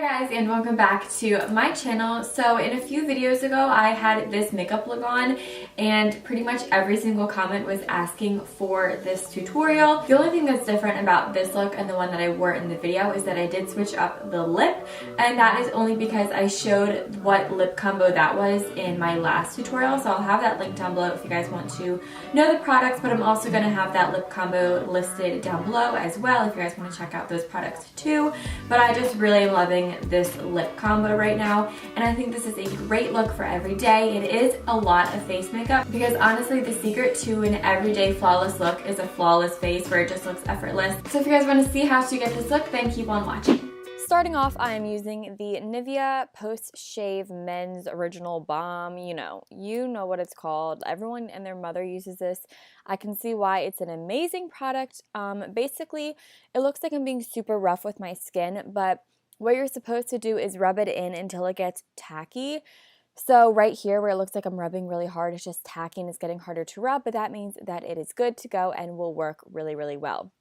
guys, and welcome back to my channel. So in a few videos ago I had this makeup look on and pretty much every single comment was asking for this tutorial. The only thing that's different about this look and the one that I wore in the video is that I did switch up the lip, and that is only because I showed what lip combo that was in my last tutorial. So I'll have that link down below if you guys want to know the products, but I'm also going to have that lip combo listed down below as well if you guys want to check out those products too. But I just really am loving this lip combo right now, and I think this is a great look for every day. It is a lot of face makeup because honestly the secret to an everyday flawless look is a flawless face where it just looks effortless. So if you guys want to see how to get this look, then keep on watching. Starting off, I am using the Nivea Post Shave Men's Original Balm. You know what it's called. Everyone and their mother uses this. I can see why it's an amazing product. Basically, it looks like I'm being super rough with my skin, but what you're supposed to do is rub it in until it gets tacky. So right here where it looks like I'm rubbing really hard, it's just tacky and it's getting harder to rub, but that means that it is good to go and will work really, really well.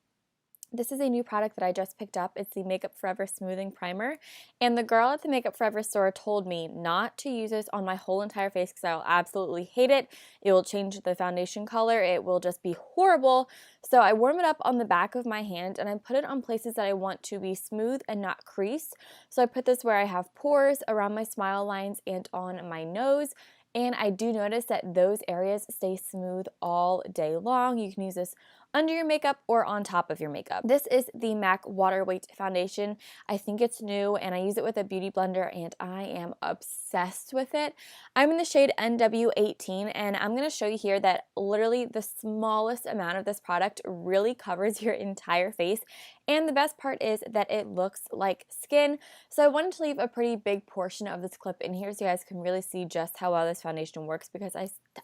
This is a new product that I just picked up. It's the Makeup Forever Smoothing Primer, and the girl at the Makeup Forever store told me not to use this on my whole entire face because I'll absolutely hate it. It will change the foundation color. It will just be horrible. So I warm it up on the back of my hand and I put it on places that I want to be smooth and not crease. So I put this where I have pores, around my smile lines, and on my nose. And I do notice that those areas stay smooth all day long. You can use this under your makeup or on top of your makeup. This is the MAC Water Weight Foundation. I think it's new and I use it with a beauty blender and I am obsessed with it. I'm in the shade NW18 and I'm gonna show you here that literally the smallest amount of this product really covers your entire face. And the best part is that it looks like skin. So I wanted to leave a pretty big portion of this clip in here so you guys can really see just how well this foundation works, because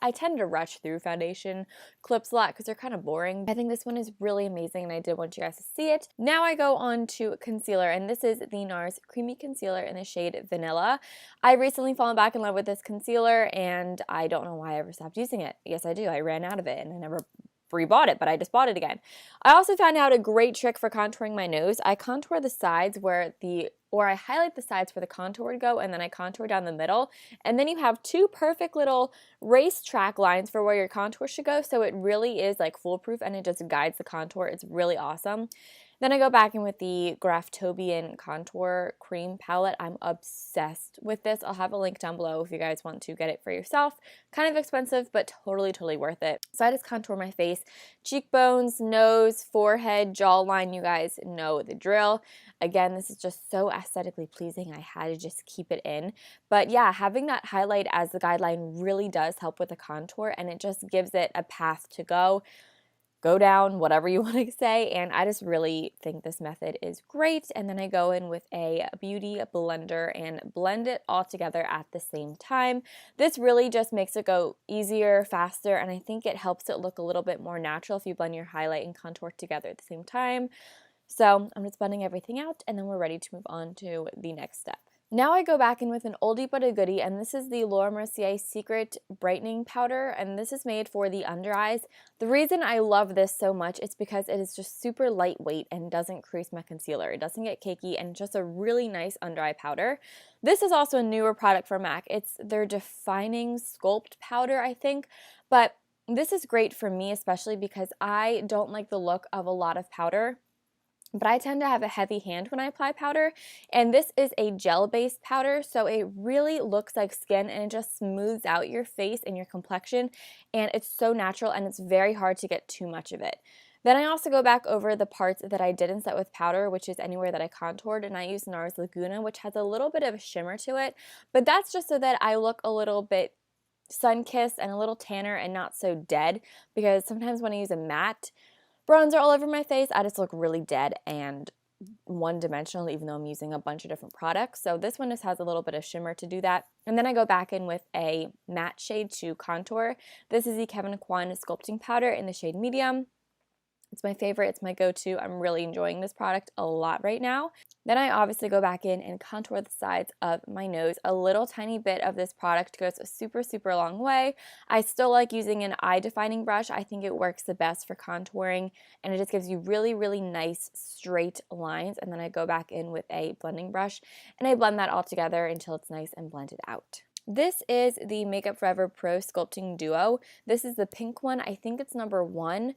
I tend to rush through foundation clips a lot because they're kind of boring. I think this one is really amazing and I did want you guys to see it. Now I go on to concealer, and this is the NARS Creamy Concealer in the shade Vanilla. I recently fallen back in love with this concealer and I don't know why I ever stopped using it. Yes, I do. I ran out of it and I never rebought it, but I just bought it again. I also found out a great trick for contouring my nose. I contour the sides or I highlight the sides where the contour would go, and then I contour down the middle, and then you have two perfect little racetrack lines for where your contour should go, so it really is like foolproof and it just guides the contour. It's really awesome. Then I go back in with the Graftobian Contour Cream Palette. I'm obsessed with this. I'll have a link down below if you guys want to get it for yourself. Kind of expensive, but totally worth it. So I just contour my face, cheekbones, nose, forehead, jawline. You guys know the drill. Again, this is just so aesthetically pleasing. I had to just keep it in. But yeah, having that highlight as the guideline really does help with the contour, and it just gives it a path to go down, whatever you want to say, and I just really think this method is great. And then I go in with a beauty blender and blend it all together at the same time. This really just makes it go easier, faster, and I think it helps it look a little bit more natural if you blend your highlight and contour together at the same time. So I'm just blending everything out, and then we're ready to move on to the next step. Now I go back in with an oldie but a goodie, and this is the Laura Mercier Secret Brightening Powder, and this is made for the under eyes. The reason I love this so much is because it is just super lightweight and doesn't crease my concealer. It doesn't get cakey, and just a really nice under eye powder. This is also a newer product from MAC. It's their Defining Sculpt Powder, I think, but this is great for me especially because I don't like the look of a lot of powder. But I tend to have a heavy hand when I apply powder, and this is a gel-based powder, so it really looks like skin and it just smooths out your face and your complexion, and it's so natural and it's very hard to get too much of it. Then I also go back over the parts that I didn't set with powder, which is anywhere that I contoured, and I use NARS Laguna, which has a little bit of a shimmer to it, but that's just so that I look a little bit sun-kissed and a little tanner and not so dead, because sometimes when I use a matte bronzer all over my face, I just look really dead and one-dimensional even though I'm using a bunch of different products. So this one just has a little bit of shimmer to do that. And then I go back in with a matte shade to contour. This is the Kevyn Aucoin Sculpting Powder in the shade Medium. It's my favorite. It's my go-to. I'm really enjoying this product a lot right now. Then I obviously go back in and contour the sides of my nose. A little tiny bit of this product goes a super, super long way. I still like using an eye defining brush. I think it works the best for contouring, and it just gives you really, really nice straight lines. And then I go back in with a blending brush and I blend that all together until it's nice and blended out. This is the Makeup Forever Pro Sculpting Duo. This is the pink one. I think it's number 1.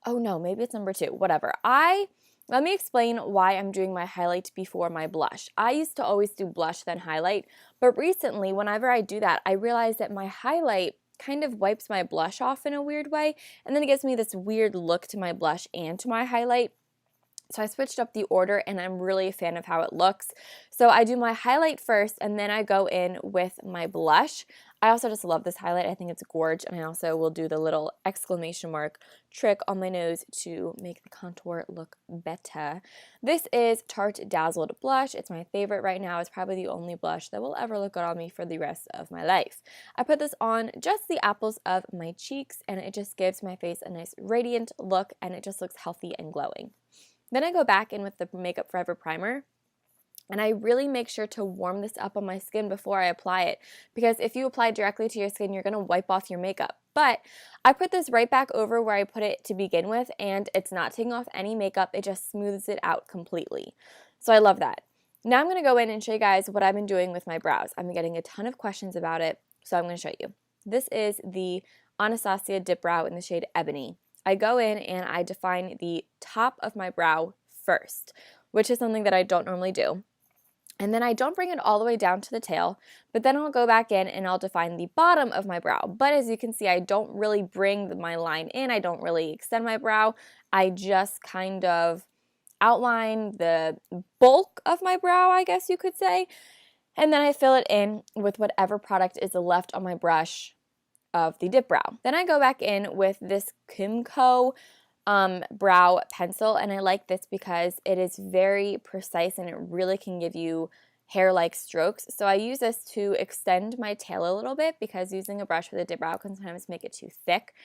Oh no, maybe it's number 2, whatever. Let me explain why I'm doing my highlight before my blush. I used to always do blush then highlight, but recently whenever I do that, I realize that my highlight kind of wipes my blush off in a weird way, and then it gives me this weird look to my blush and to my highlight. So I switched up the order and I'm really a fan of how it looks. So I do my highlight first and then I go in with my blush. I also just love this highlight. I think it's gorgeous, and I also will do the little exclamation mark trick on my nose to make the contour look better. This is Tarte Dazzled Blush. It's my favorite right now. It's probably the only blush that will ever look good on me for the rest of my life. I put this on just the apples of my cheeks and it just gives my face a nice radiant look and it just looks healthy and glowing. Then I go back in with the Makeup Forever primer, and I really make sure to warm this up on my skin before I apply it, because if you apply directly to your skin, you're going to wipe off your makeup. But I put this right back over where I put it to begin with, and it's not taking off any makeup. It just smooths it out completely. So I love that. Now I'm going to go in and show you guys what I've been doing with my brows. I've been getting a ton of questions about it, so I'm going to show you. This is the Anastasia Dip Brow in the shade Ebony. I go in and I define the top of my brow first, which is something that I don't normally do. And then I don't bring it all the way down to the tail, but then I'll go back in and I'll define the bottom of my brow. But as you can see, I don't really bring my line in. I don't really extend my brow. I just kind of outline the bulk of my brow, I guess you could say. And then I fill it in with whatever product is left on my brush of the dip brow. Then I go back in with this Kimco brow pencil, and I like this because it is very precise and it really can give you hair-like strokes. So I use this to extend my tail a little bit because using a brush with a dip brow can sometimes make it too thick.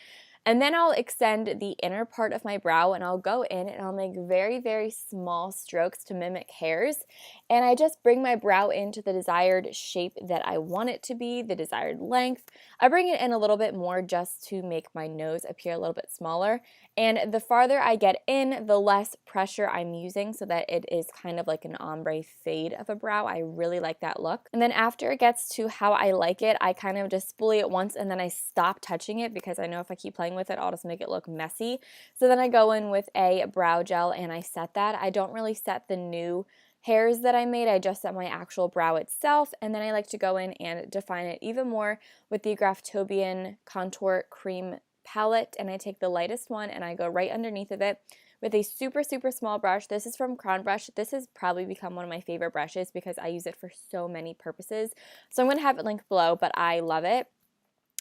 And then I'll extend the inner part of my brow and I'll go in and I'll make very, very small strokes to mimic hairs. And I just bring my brow into the desired shape that I want it to be, the desired length. I bring it in a little bit more just to make my nose appear a little bit smaller. And the farther I get in, the less pressure I'm using so that it is kind of like an ombre fade of a brow. I really like that look. And then after it gets to how I like it, I kind of just spoolie it once and then I stop touching it because I know if I keep playing with it, I'll just make it look messy. So then I go in with a brow gel and I set that. I don't really set the new hairs that I made, I just set my actual brow itself, and then I like to go in and define it even more with the Graftobian Contour Cream palette, and I take the lightest one and I go right underneath of it with a super, super small brush. This is from Crown Brush. This has probably become one of my favorite brushes because I use it for so many purposes. So I'm going to have it linked below, but I love it.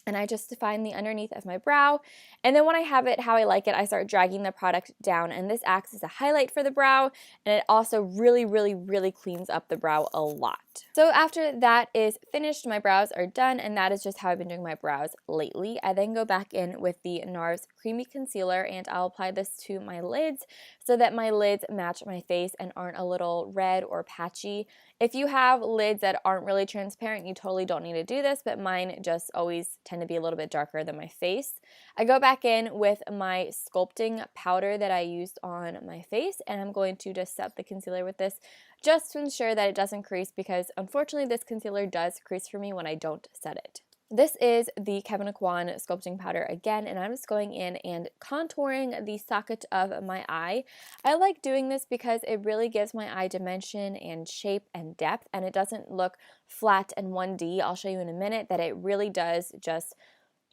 And I just define the underneath of my brow. And then when I have it how I like it, I start dragging the product down. And this acts as a highlight for the brow. And it also really, really, really cleans up the brow a lot. So after that is finished, my brows are done. And that is just how I've been doing my brows lately. I then go back in with the NARS Creamy Concealer. And I'll apply this to my lids so that my lids match my face and aren't a little red or patchy. If you have lids that aren't really transparent, you totally don't need to do this, but mine just always tend to be a little bit darker than my face. I go back in with my sculpting powder that I used on my face, and I'm going to just set the concealer with this just to ensure that it doesn't crease, because unfortunately this concealer does crease for me when I don't set it. This is the Kevyn Aucoin sculpting powder again, and I'm just going in and contouring the socket of my eye. I like doing this because it really gives my eye dimension and shape and depth, and it doesn't look flat and 1D. I'll show you in a minute that it really does just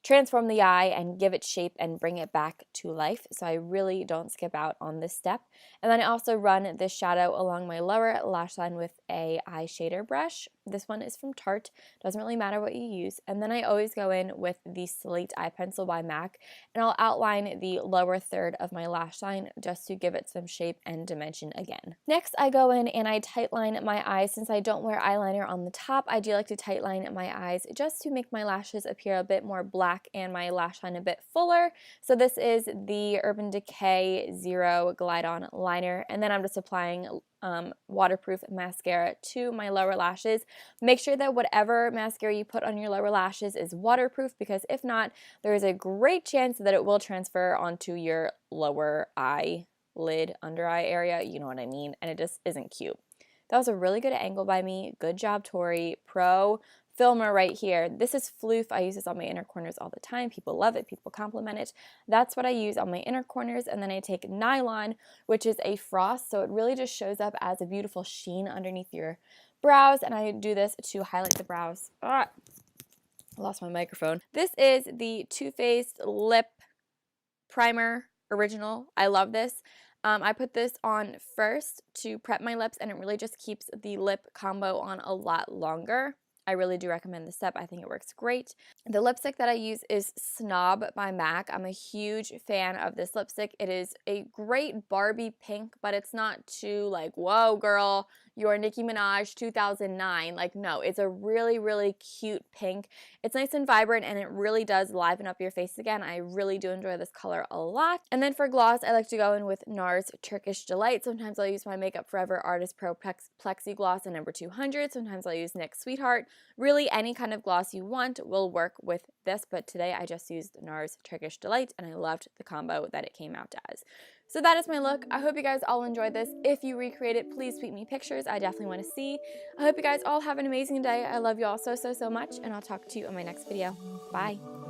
transform the eye and give it shape and bring it back to life. So I really don't skip out on this step. And then I also run this shadow along my lower lash line with a eye shader brush. This one is from Tarte. Doesn't really matter what you use. And then I always go in with the Slate Eye Pencil by MAC, and I'll outline the lower third of my lash line just to give it some shape and dimension again. Next, I go in and I tightline my eyes. Since I don't wear eyeliner on the top, I do like to tightline my eyes just to make my lashes appear a bit more black black and my lash line a bit fuller. So this is the Urban Decay Zero Glide On Liner, and then I'm just applying waterproof mascara to my lower lashes. Make sure that whatever mascara you put on your lower lashes is waterproof, because if not, there is a great chance that it will transfer onto your lower eyelid, under eye area, you know what I mean, and it just isn't cute. That was a really good angle by me. Good job, Tori. Pro filmer right here. This is Floof. I use this on my inner corners all the time. People love it. People compliment it. That's what I use on my inner corners. And then I take nylon, which is a frost, so it really just shows up as a beautiful sheen underneath your brows. And I do this to highlight the brows. I lost my microphone. This is the Too Faced Lip Primer Original. I love this. I put this on first to prep my lips, and it really just keeps the lip combo on a lot longer. I really do recommend this step. I think it works great. The lipstick that I use is Snob by MAC. I'm a huge fan of this lipstick. It is a great Barbie pink, but it's not too like, whoa girl, you're Nicki Minaj 2009. Like, no, it's a really, really cute pink. It's nice and vibrant, and it really does liven up your face again. I really do enjoy this color a lot. And then for gloss, I like to go in with NARS Turkish Delight. Sometimes I'll use my Makeup Forever Artist Pro Plexi Gloss in number 200. Sometimes I'll use NYX Sweetheart. Really, any kind of gloss you want will work with this, but today I just used NARS Turkish Delight, and I loved the combo that it came out as. So that is my look. I hope you guys all enjoyed this. If you recreate it, please tweet me pictures. I definitely want to see. I hope you guys all have an amazing day. I love you all so, so, so much, and I'll talk to you in my next video. Bye.